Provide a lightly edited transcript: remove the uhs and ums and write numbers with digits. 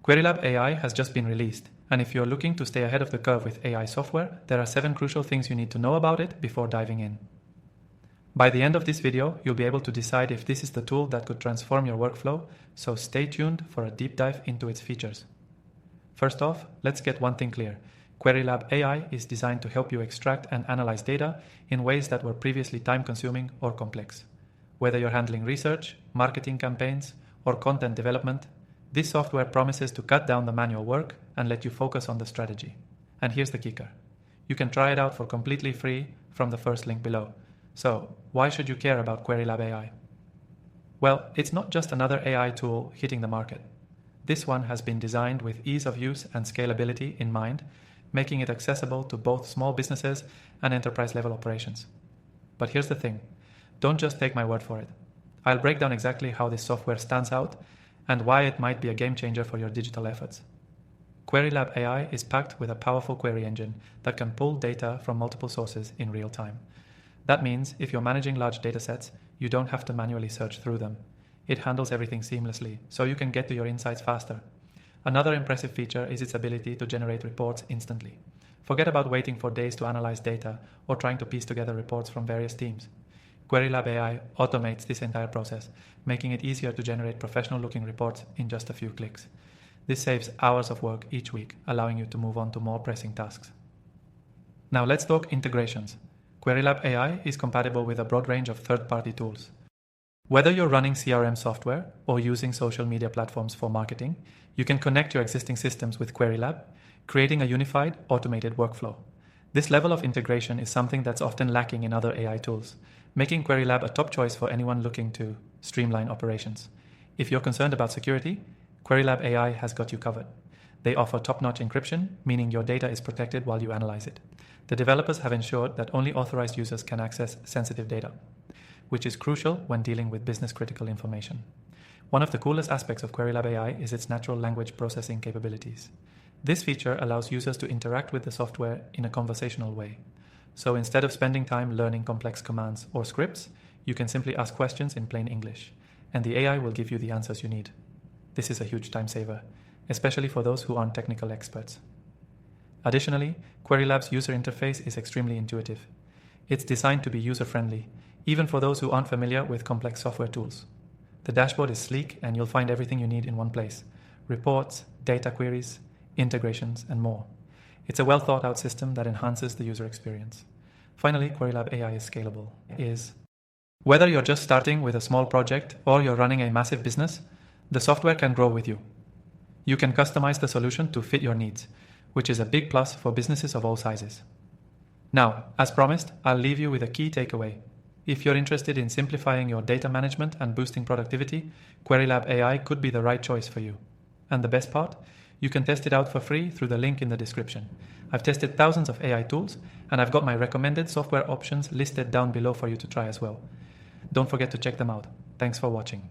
QueryLab AI has just been released, and if you're looking to stay ahead of the curve with AI software, there are 7 crucial things you need to know about it before diving in. By the end of this video, you'll be able to decide if this is the tool that could transform your workflow, so stay tuned for a deep dive into its features. First off, let's get one thing clear. QueryLab AI is designed to help you extract and analyze data in ways that were previously time-consuming or complex. Whether you're handling research, marketing campaigns, or content development, this software promises to cut down the manual work and let you focus on the strategy. And here's the kicker. You can try it out for completely free from the first link below. So, why should you care about QueryLab AI? Well, it's not just another AI tool hitting the market. This one has been designed with ease of use and scalability in mind, making it accessible to both small businesses and enterprise-level operations. But here's the thing. Don't just take my word for it. I'll break down exactly how this software stands out and why it might be a game changer for your digital efforts. QueryLab AI is packed with a powerful query engine that can pull data from multiple sources in real time. That means if you're managing large datasets, you don't have to manually search through them. It handles everything seamlessly, so you can get to your insights faster. Another impressive feature is its ability to generate reports instantly. Forget about waiting for days to analyze data or trying to piece together reports from various teams. QueryLab AI automates this entire process, making it easier to generate professional-looking reports in just a few clicks. This saves hours of work each week, allowing you to move on to more pressing tasks. Now let's talk integrations. QueryLab AI is compatible with a broad range of third-party tools. Whether you're running CRM software or using social media platforms for marketing, you can connect your existing systems with QueryLab, creating a unified, automated workflow. This level of integration is something that's often lacking in other AI tools, making QueryLab a top choice for anyone looking to streamline operations. If you're concerned about security, QueryLab AI has got you covered. They offer top-notch encryption, meaning your data is protected while you analyze it. The developers have ensured that only authorized users can access sensitive data, which is crucial when dealing with business-critical information. One of the coolest aspects of QueryLab AI is its natural language processing capabilities. This feature allows users to interact with the software in a conversational way. So instead of spending time learning complex commands or scripts, you can simply ask questions in plain English, and the AI will give you the answers you need. This is a huge time saver, especially for those who aren't technical experts. Additionally, QueryLab's user interface is extremely intuitive. It's designed to be user-friendly, even for those who aren't familiar with complex software tools. The dashboard is sleek and you'll find everything you need in one place: reports, data queries, integrations, and more. It's a well-thought-out system that enhances the user experience. Finally, QueryLab AI is scalable. Whether you're just starting with a small project or you're running a massive business, the software can grow with you. You can customize the solution to fit your needs, which is a big plus for businesses of all sizes. Now, as promised, I'll leave you with a key takeaway. If you're interested in simplifying your data management and boosting productivity, QueryLab AI could be the right choice for you. And the best part? You can test it out for free through the link in the description. I've tested thousands of AI tools, and I've got my recommended software options listed down below for you to try as well. Don't forget to check them out. Thanks for watching.